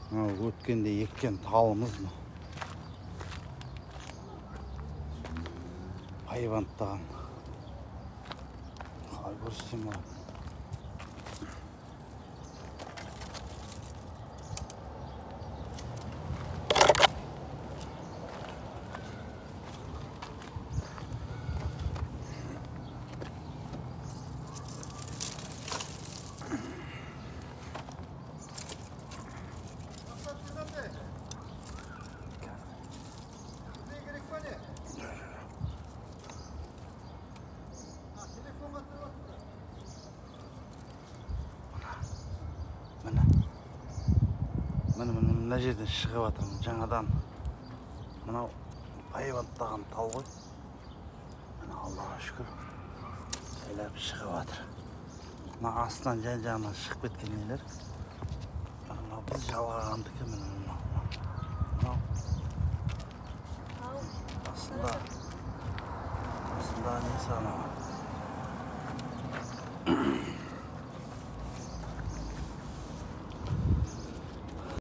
Өткенде еккен талымыз мына. Айванттаған. Қалай көрсетсем болады. Мына жерден шығып жатырмын жаңадан. Мынау айванттаған тал ғой. Мына Аллаға шүкір. Сәлеп шығып жатыр. Мына астынан жан-жағынан шығып кеткен нелер. Мына біз жалғағандікі мына. Астында несі анау.